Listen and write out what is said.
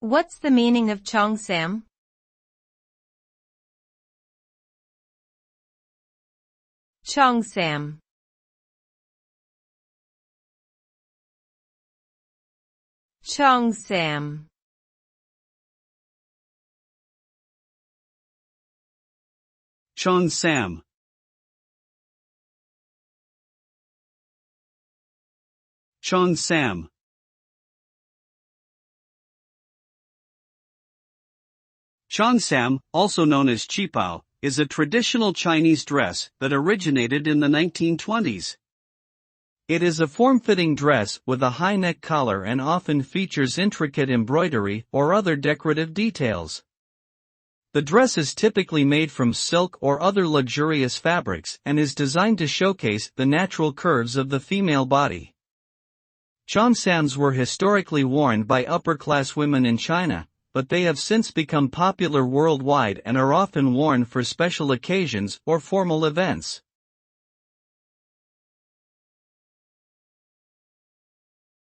What's the meaning of cheongsam? Cheongsam. Cheongsam. cheongsam. cheongsam. Cheongsam, also known as qipao, is a traditional Chinese dress that originated in the 1920s. It is a form-fitting dress with a high neck collar and often features intricate embroidery or other decorative details. The dress is typically made from silk or other luxurious fabrics and is designed to showcase the natural curves of the female body. Cheongsams were historically worn by upper-class women in China, but they have since become popular worldwide and are often worn for special occasions or formal events.